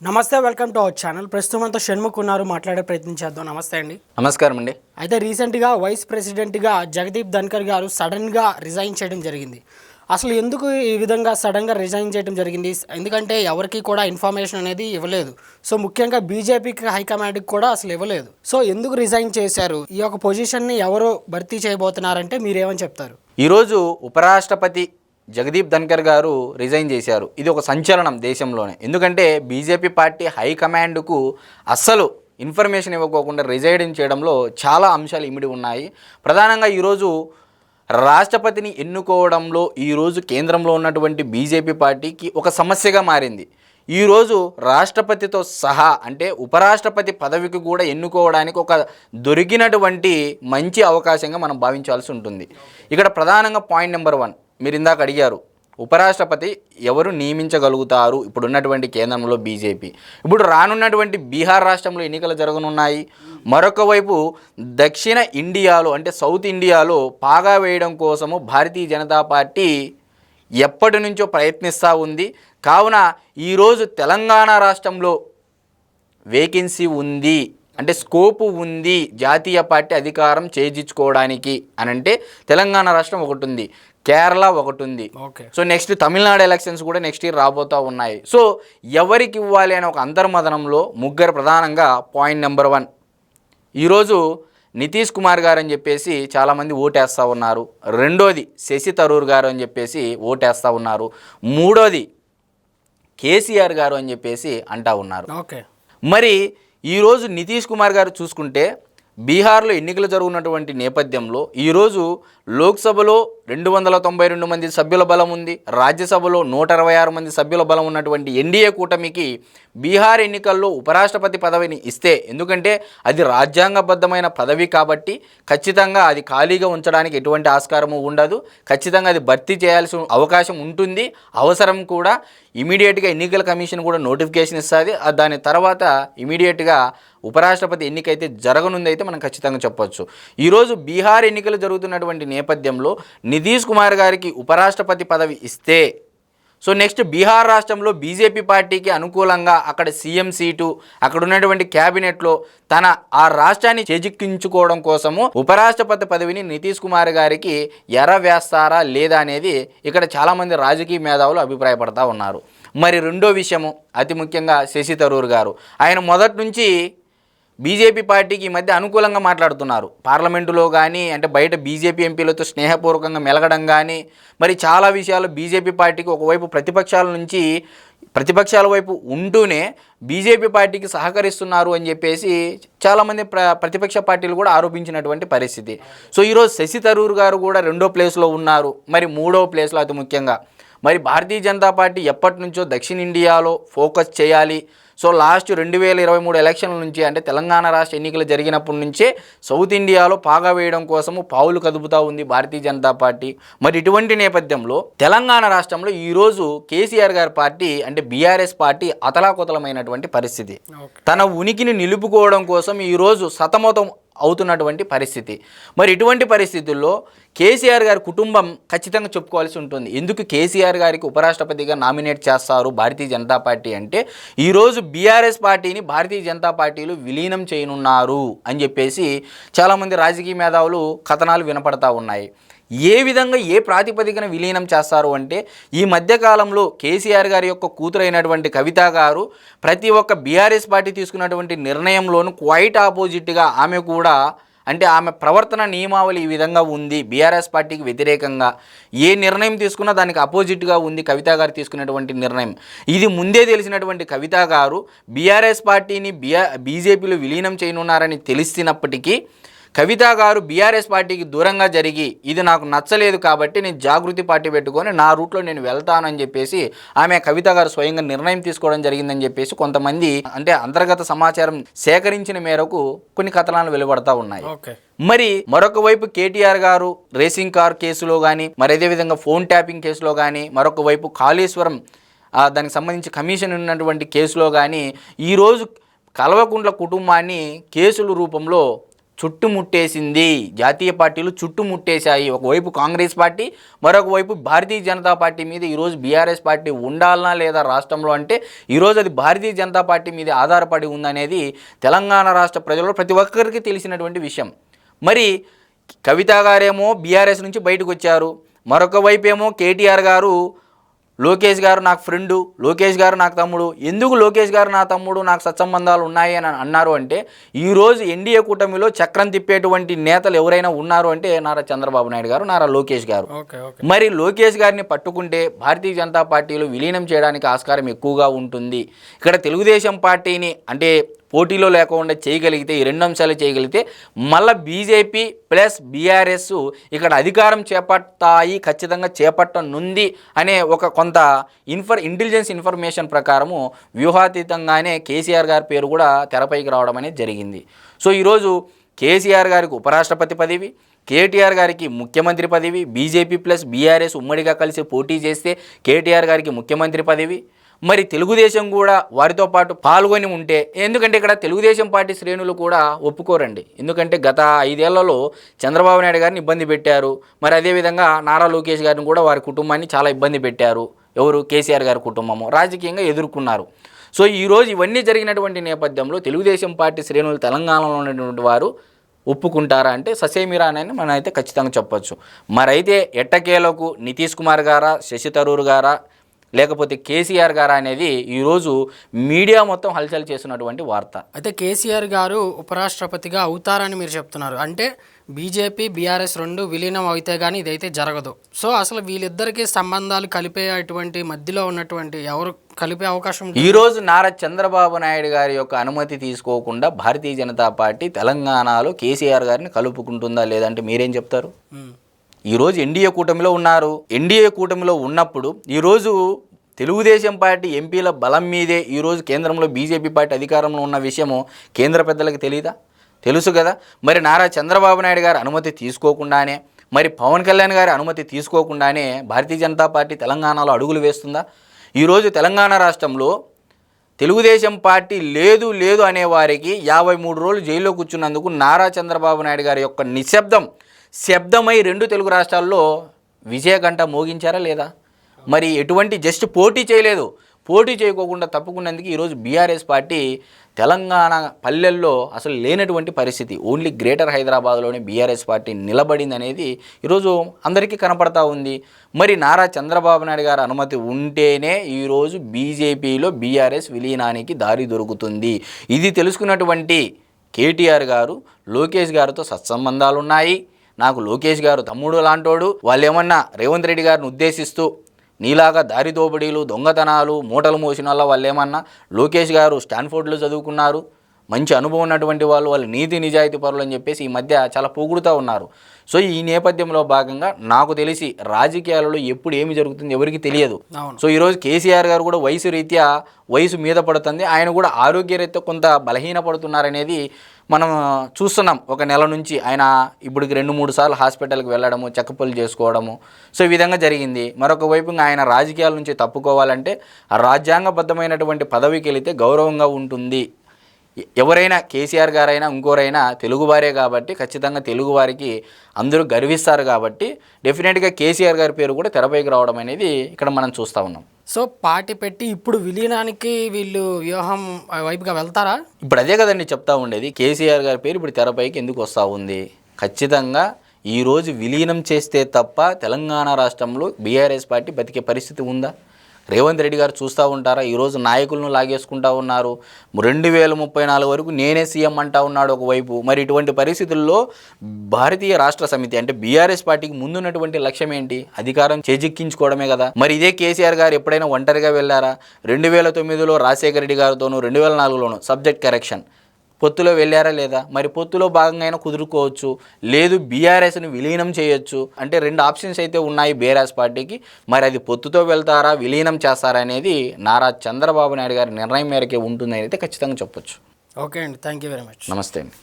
నమస్తే, welcome to our channel. ప్రస్తుతం అంతా షణ్ముఖ్ ఉన్నారు, మాట్లాడే ప్రయత్నం చేద్దాం. నమస్తే అండి. నమస్కారం అండి. అయితే రీసెంట్గా వైస్ ప్రెసిడెంట్గా జగదీప్ ధన్కర్ గారు సడన్గా రిజైన్ చేయడం జరిగింది. అసలు ఎందుకు ఈ విధంగా సడన్గా రిజైన్ చేయడం జరిగింది? ఎందుకంటే ఎవరికి కూడా ఇన్ఫర్మేషన్ అనేది ఇవ్వలేదు. సో ముఖ్యంగా బీజేపీకి హైకమాండ్కి కూడా అసలు ఇవ్వలేదు. సో ఎందుకు రిజైన్ చేశారు? ఈ యొక్క పొజిషన్ని ఎవరు భర్తీ చేయబోతున్నారంటే మీరేమని చెప్తారు? ఈరోజు ఉపరాష్ట్రపతి జగదీప్ ధన్కర్ గారు రిజైన్ చేశారు. ఇది ఒక సంచలనం దేశంలోనే. ఎందుకంటే బీజేపీ పార్టీ హైకమాండ్కు అస్సలు ఇన్ఫర్మేషన్ ఇవ్వకోకుండా రిజైన్ చేయడంలో చాలా అంశాలు ఇమిడి ఉన్నాయి. ప్రధానంగా ఈరోజు రాష్ట్రపతిని ఎన్నుకోవడంలో ఈరోజు కేంద్రంలో ఉన్నటువంటి బీజేపీ పార్టీకి ఒక సమస్యగా మారింది. ఈరోజు రాష్ట్రపతితో సహా అంటే ఉపరాష్ట్రపతి పదవికి కూడా ఎన్నుకోవడానికి ఒక దొరికినటువంటి మంచి అవకాశంగా మనం భావించాల్సి ఉంటుంది. ఇక్కడ ప్రధానంగా పాయింట్ నెంబర్ 1 మీరు ఇందాక అడిగారు, ఉపరాష్ట్రపతి ఎవరు నియమించగలుగుతారు ఇప్పుడున్నటువంటి కేంద్రంలో బీజేపీ. ఇప్పుడు రానున్నటువంటి బీహార్ రాష్ట్రంలో ఎన్నికలు జరగనున్నాయి. మరొక వైపు దక్షిణ ఇండియాలో అంటే సౌత్ ఇండియాలో పాగా వేయడం కోసము భారతీయ జనతా పార్టీ ఎప్పటి నుంచో ప్రయత్నిస్తూ ఉంది. కావున ఈరోజు తెలంగాణ రాష్ట్రంలో వేకెన్సీ ఉంది అంటే స్కోపు ఉంది జాతీయ పార్టీ అధికారం చేజించుకోవడానికి అని అంటే తెలంగాణ రాష్ట్రం ఒకటి ఉంది, కేరళ ఒకటి ఉంది. సో నెక్స్ట్ తమిళనాడు ఎలక్షన్స్ కూడా నెక్స్ట్ ఇయర్ రాబోతూ ఉన్నాయి. సో ఎవరికి ఇవ్వాలి అనే ఒక అంతర్మథనంలో ముగ్గురు ప్రధానంగా పాయింట్ నెంబర్ 1 ఈరోజు నితీష్ కుమార్ గారు అని చెప్పేసి చాలామంది ఓటేస్తూ ఉన్నారు. రెండోది శశి థరూర్ గారు అని చెప్పేసి ఓటేస్తూ ఉన్నారు. మూడోది కేసీఆర్ గారు అని చెప్పేసి అంటూ ఉన్నారు. మరి ఈరోజు నితీష్ కుమార్ గారు చూసుకుంటే బీహార్లో ఎన్నికలు జరుగుతున్నటువంటి నేపథ్యంలో ఈరోజు లోక్సభలో 292 మంది సభ్యుల బలం ఉంది, రాజ్యసభలో 126 మంది సభ్యుల బలం ఉన్నటువంటి ఎన్డీఏ కూటమికి బీహార్ ఎన్నికల్లో ఉపరాష్ట్రపతి పదవిని ఇస్తే, ఎందుకంటే అది రాజ్యాంగబద్ధమైన పదవి కాబట్టి ఖచ్చితంగా అది ఖాళీగా ఉంచడానికి ఎటువంటి ఆస్కారము ఉండదు. ఖచ్చితంగా అది భర్తీ చేయాల్సిన అవకాశం ఉంటుంది, అవసరం కూడా. ఇమీడియట్గా ఎన్నికల కమిషన్ కూడా నోటిఫికేషన్ ఇస్తుంది. దాని తర్వాత ఇమీడియట్గా ఉపరాష్ట్రపతి ఎన్నికైతే జరగనుందైతే మనం ఖచ్చితంగా చెప్పొచ్చు. ఈరోజు బీహార్ ఎన్నికలు జరుగుతున్నటువంటి నేపథ్యంలో నితీష్ కుమార్ గారికి ఉపరాష్ట్రపతి పదవి ఇస్తే, సో నెక్స్ట్ బీహార్ రాష్ట్రంలో బీజేపీ పార్టీకి అనుకూలంగా అక్కడ సీఎం సీటు, అక్కడ ఉన్నటువంటి క్యాబినెట్లో ఆ రాష్ట్రాన్ని చేజిక్కించుకోవడం కోసము ఉపరాష్ట్రపతి పదవిని నితీష్ కుమార్ గారికి ఎరవేస్తారా లేదా అనేది ఇక్కడ చాలామంది రాజకీయ మేధావులు అభిప్రాయపడతా ఉన్నారు. మరి రెండో విషయము అతి ముఖ్యంగా శశి థరూర్ గారు, ఆయన మొదటి నుంచి బీజేపీ పార్టీకి ఈ మధ్య అనుకూలంగా మాట్లాడుతున్నారు. పార్లమెంటులో కానీ అంటే బయట బీజేపీ ఎంపీలతో స్నేహపూర్వకంగా మెలగడం కానీ, మరి చాలా విషయాలు బీజేపీ పార్టీకి ఒకవైపు ప్రతిపక్షాల వైపు ఉంటూనే బీజేపీ పార్టీకి సహకరిస్తున్నారు అని చెప్పేసి చాలామంది ప్రతిపక్ష పార్టీలు కూడా ఆరోపించినటువంటి పరిస్థితి. సో ఈరోజు శశి థరూర్ గారు కూడా 2వ ప్లేస్లో ఉన్నారు. మరి 3వ ప్లేస్లో అతి ముఖ్యంగా మరి భారతీయ జనతా పార్టీ ఎప్పటి నుంచో దక్షిణ ఇండియాలో ఫోకస్ చేయాలి. సో లాస్ట్ 2023 ఎలక్షన్ల నుంచి అంటే తెలంగాణ రాష్ట్ర ఎన్నికలు జరిగినప్పటి నుంచే సౌత్ ఇండియాలో పాగా వేయడం కోసము పావులు కదుపుతూ ఉంది భారతీయ జనతా పార్టీ. మరి ఇటువంటి నేపథ్యంలో తెలంగాణ రాష్ట్రంలో ఈరోజు కేసీఆర్ గారి పార్టీ అంటే బీఆర్ఎస్ పార్టీ అతలాకుతలమైనటువంటి పరిస్థితి. తన ఉనికిని నిలుపుకోవడం కోసం ఈరోజు సతమతం అవుతున్నటువంటి పరిస్థితి. మరి ఇటువంటి పరిస్థితుల్లో కేసీఆర్ గారి కుటుంబం ఖచ్చితంగా చెప్పుకోవాల్సి ఉంటుంది. ఎందుకు కేసీఆర్ గారికి ఉపరాష్ట్రపతిగా నామినేట్ చేస్తారు భారతీయ జనతా పార్టీ అంటే, ఈరోజు బీఆర్ఎస్ పార్టీని భారతీయ జనతా పార్టీలు విలీనం చేయనున్నారు అని చెప్పేసి చాలామంది రాజకీయ మేధావులు కథనాలు వినపడతా ఉన్నాయి. ఏ విధంగా ఏ ప్రాతిపదికన విలీనం చేస్తారు అంటే, ఈ మధ్యకాలంలో కేసీఆర్ గారి యొక్క కూతురైనటువంటి కవిత గారు ప్రతి ఒక్క బీఆర్ఎస్ పార్టీ తీసుకున్నటువంటి నిర్ణయంలోనూ క్వైట్ ఆపోజిట్గా ఆమె కూడా అంటే ఆమె ప్రవర్తన నియమావళి ఈ విధంగా ఉంది. బీఆర్ఎస్ పార్టీకి వ్యతిరేకంగా ఏ నిర్ణయం తీసుకున్నా దానికి అపోజిట్గా ఉంది కవిత గారు తీసుకున్నటువంటి నిర్ణయం. ఇది ముందే తెలిసినటువంటి కవిత గారు బీఆర్ఎస్ పార్టీని బీజేపీలో విలీనం చేయనున్నారని తెలిసినప్పటికీ కవిత గారు బీఆర్ఎస్ పార్టీకి దూరంగా జరిగి ఇది నాకు నచ్చలేదు కాబట్టి నేను జాగృతి పార్టీ పెట్టుకొని నా రూట్లో నేను వెళ్తానని చెప్పేసి ఆమె కవిత గారు స్వయంగా నిర్ణయం తీసుకోవడం జరిగిందని చెప్పేసి కొంతమంది అంటే అంతర్గత సమాచారం సేకరించిన మేరకు కొన్ని కథనాలు వెలువడతా ఉన్నాయి. మరి మరొక వైపు కేటీఆర్ గారు రేసింగ్ కార్ కేసులో కానీ, మరి అదేవిధంగా ఫోన్ ట్యాపింగ్ కేసులో కానీ, మరొక వైపు కాళేశ్వరం దానికి సంబంధించి కమిషన్ ఉన్నటువంటి కేసులో కానీ ఈరోజు కల్వకుంట్ల కుటుంబాన్ని కేసుల రూపంలో చుట్టుముట్టేసింది. జాతీయ పార్టీలు చుట్టుముట్టేశాయి. ఒకవైపు కాంగ్రెస్ పార్టీ, మరొక వైపు భారతీయ జనతా పార్టీ మీద ఈరోజు బీఆర్ఎస్ పార్టీ ఉండాలనా లేదా రాష్ట్రంలో అంటే ఈరోజు అది భారతీయ జనతా పార్టీ మీద ఆధారపడి ఉందనేది తెలంగాణ రాష్ట్ర ప్రజల్లో ప్రతి ఒక్కరికి తెలిసినటువంటి విషయం. మరి కవిత గారేమో బీఆర్ఎస్ నుంచి బయటకు వచ్చారు, మరొక వైపు ఏమో కేటీఆర్ గారు లోకేష్ గారు నాకు ఫ్రెండు, లోకేష్ గారు నాకు తమ్ముడు. ఎందుకు లోకేష్ గారు నా తమ్ముడు, నాకు సత్సంబంధాలు ఉన్నాయి అని అన్నారు అంటే ఈరోజు ఎన్డీఏ కూటమిలో చక్రం తిప్పేటువంటి నేతలు ఎవరైనా ఉన్నారు అంటే నారా చంద్రబాబు నాయుడు గారు, నారా లోకేష్ గారు. మరి లోకేష్ గారిని పట్టుకుంటే భారతీయ జనతా పార్టీలో విలీనం చేయడానికి ఆస్కారం ఎక్కువగా ఉంటుంది. ఇక్కడ తెలుగుదేశం పార్టీని అంటే పోటీలో లేకుండా చేయగలిగితే, ఈ రెండు అంశాలు చేయగలిగితే మళ్ళీ బీజేపీ ప్లస్ బీఆర్ఎస్ ఇక్కడ అధికారం చేపట్టాయి, ఖచ్చితంగా చేపట్టనుంది అనే ఒక కొంత ఇంటెలిజెన్స్ ఇన్ఫర్మేషన్ ప్రకారము వ్యూహాతీతంగానే కేసీఆర్ గారి పేరు కూడా తెరపైకి రావడం అనేది జరిగింది. సో ఈరోజు కేసీఆర్ గారికి ఉపరాష్ట్రపతి పదవి, కేటీఆర్ గారికి ముఖ్యమంత్రి పదవి, బీజేపీ ప్లస్ బీఆర్ఎస్ ఉమ్మడిగా కలిసి పోటీ చేస్తే కేటీఆర్ గారికి ముఖ్యమంత్రి పదవి, మరి తెలుగుదేశం కూడా వారితో పాటు పాల్గొని ఉంటే, ఎందుకంటే ఇక్కడ తెలుగుదేశం పార్టీ శ్రేణులు కూడా ఒప్పుకోరండి. ఎందుకంటే గత 5 ఏళ్లలో చంద్రబాబు నాయుడు గారిని ఇబ్బంది పెట్టారు, మరి అదేవిధంగా నారా లోకేష్ గారిని కూడా వారి కుటుంబాన్ని చాలా ఇబ్బంది పెట్టారు. ఎవరు? కేసీఆర్ గారి కుటుంబము రాజకీయంగా ఎదుర్కొన్నారు. సో ఈరోజు ఇవన్నీ జరిగినటువంటి నేపథ్యంలో తెలుగుదేశం పార్టీ శ్రేణులు తెలంగాణలో ఉన్నటువంటి వారు ఒప్పుకుంటారా అంటే ససేమిరానని మనం అయితే ఖచ్చితంగా చెప్పొచ్చు. మరైతే ఎట్టకేలకు నితీష్ కుమార్ గారా, శశి థరూర్ గారా, లేకపోతే కేసీఆర్ గారు అనేది ఈరోజు మీడియా మొత్తం హల్చల్ చేస్తున్నటువంటి వార్త. అయితే కేసీఆర్ గారు ఉపరాష్ట్రపతిగా అవుతారని మీరు చెప్తున్నారు, అంటే బీజేపీ బీఆర్ఎస్ రెండు విలీనం అయితే కానీ ఇదైతే జరగదు. సో అసలు వీళ్ళిద్దరికీ సంబంధాలు కలిపేటువంటి మధ్యలో ఉన్నటువంటి ఎవరు కలిపే అవకాశం? ఈరోజు నారా చంద్రబాబు నాయుడు గారి యొక్క అనుమతి తీసుకోకుండా భారతీయ జనతా పార్టీ తెలంగాణలో కేసీఆర్ గారిని కలుపుకుంటుందా లేదంటే మీరేం చెప్తారు? ఈరోజు ఎన్డీఏ కూటమిలో ఉన్నారు. ఎన్డీఏ కూటమిలో ఉన్నప్పుడు ఈరోజు తెలుగుదేశం పార్టీ ఎంపీల బలం మీదే ఈరోజు కేంద్రంలో బీజేపీ పార్టీ అధికారంలో ఉన్న విషయము కేంద్ర పెద్దలకు తెలియదా? తెలుసు కదా. మరి నారా చంద్రబాబు నాయుడు గారి అనుమతి తీసుకోకుండానే, మరి పవన్ కళ్యాణ్ గారి అనుమతి తీసుకోకుండానే భారతీయ జనతా పార్టీ తెలంగాణలో అడుగులు వేస్తుందా? ఈరోజు తెలంగాణ రాష్ట్రంలో తెలుగుదేశం పార్టీ లేదు లేదు అనేవారికి 53 రోజులు జైల్లో కూర్చున్నందుకు నారా చంద్రబాబు నాయుడు గారి యొక్క శబ్దమై 2 తెలుగు రాష్ట్రాల్లో విజయగంట మోగించారా లేదా? మరి ఎటువంటి జస్ట్ పోటీ చేయలేదు, పోటీ చేయకోకుండా తప్పుకున్నందుకు ఈరోజు బీఆర్ఎస్ పార్టీ తెలంగాణ పల్లెల్లో అసలు లేనటువంటి పరిస్థితి, ఓన్లీ గ్రేటర్ హైదరాబాద్లోనే బీఆర్ఎస్ పార్టీ నిలబడింది అనేది ఈరోజు అందరికీ కనపడతా ఉంది. మరి నారా చంద్రబాబు నాయుడు గారి అనుమతి ఉంటేనే ఈరోజు బీజేపీలో బీఆర్ఎస్ విలీనానికి దారి దొరుకుతుంది. ఇది తెలుసుకున్నటువంటి కేటీఆర్ గారు లోకేష్ గారితో సత్సంబంధాలు ఉన్నాయి, నాకు లోకేష్ గారు తమ్ముడు లాంటోడు, వాళ్ళు ఏమన్నా రేవంత్ రెడ్డి గారిని ఉద్దేశిస్తూ నీలాగా దారి దోపిడీలు, దొంగతనాలు, మూటలు మోసిన వాళ్ళు ఏమన్నా లోకేష్ గారు స్టాన్ఫోర్డ్లో చదువుకున్నారు, మంచి అనుభవం ఉన్నటువంటి వాళ్ళు నీతి నిజాయితీ పరులు అని చెప్పేసి ఈ మధ్య చాలా పొగుడుతూ ఉన్నారు. సో ఈ నేపథ్యంలో భాగంగా నాకు తెలిసి రాజకీయాలలో ఎప్పుడు ఏమి జరుగుతుంది ఎవరికి తెలియదు. సో ఈరోజు కేసీఆర్ గారు కూడా వయసు మీద పడుతుంది, ఆయన కూడా ఆరోగ్యరీత్యా కొంత బలహీనపడుతున్నారనేది మనం చూస్తున్నాం. ఒక నెల నుంచి ఆయన ఇప్పటికి 2-3 సార్లు హాస్పిటల్కి వెళ్ళడము, చెకప్లు చేసుకోవడము, సో ఈ విధంగా జరిగింది. మరొక వైపు ఆయన రాజకీయాల నుంచి తప్పుకోవాలంటే రాజ్యాంగబద్ధమైనటువంటి పదవికి వెళితే గౌరవంగా ఉంటుంది. ఎవరైనా కేసీఆర్ గారైనా ఇంకోరైనా తెలుగువారే కాబట్టి ఖచ్చితంగా తెలుగువారికి అందరూ గర్విస్తారు కాబట్టి డెఫినెట్గా కేసీఆర్ గారి పేరు కూడా తెరపైకి రావడం అనేది ఇక్కడ మనం చూస్తూ ఉన్నాం. సో పార్టీ పెట్టి ఇప్పుడు విలీనానికి వీళ్ళు వ్యూహం వైపుగా వెళ్తారా? ఇప్పుడు అదే కదండి చెప్తా ఉండేది, కేసీఆర్ గారి పేరు ఇప్పుడు తెరపైకి ఎందుకు వస్తూ ఉంది. ఖచ్చితంగా ఈరోజు విలీనం చేస్తే తప్ప తెలంగాణ రాష్ట్రంలో బీఆర్ఎస్ పార్టీ బతికే పరిస్థితి ఉందా? రేవంత్ రెడ్డి గారు చూస్తూ ఉంటారా? ఈరోజు నాయకులను లాగేసుకుంటా ఉన్నారు. 2034 వరకు నేనే సీఎం అంటా ఉన్నాడు ఒకవైపు. మరి ఇటువంటి పరిస్థితుల్లో భారతీయ రాష్ట్ర సమితి అంటే బీఆర్ఎస్ పార్టీకి ముందున్నటువంటి లక్ష్యం ఏంటి? అధికారం చేజిక్కించుకోవడమే కదా. మరి ఇదే కేసీఆర్ గారు ఎప్పుడైనా ఒంటరిగా వెళ్ళారా? 2009లో రాజశేఖర రెడ్డి గారితోనూ 2004లోనూ సబ్జెక్ట్ కరెక్షన్ పొత్తులో వెళ్ళారా లేదా? మరి పొత్తులో భాగంగా అయినా కుదురుకోవచ్చు, లేదు బీఆర్ఎస్ని విలీనం చేయొచ్చు. అంటే 2 ఆప్షన్స్ అయితే ఉన్నాయి బీఆర్ఎస్ పార్టీకి. మరి అది పొత్తుతో వెళ్తారా, విలీనం చేస్తారా అనేది నారా చంద్రబాబు నాయుడు గారి నిర్ణయం మేరకే ఉంటుందని అయితే ఖచ్చితంగా చెప్పొచ్చు. ఓకే అండి, థ్యాంక్ యూ వెరీ మచ్. నమస్తే అండి.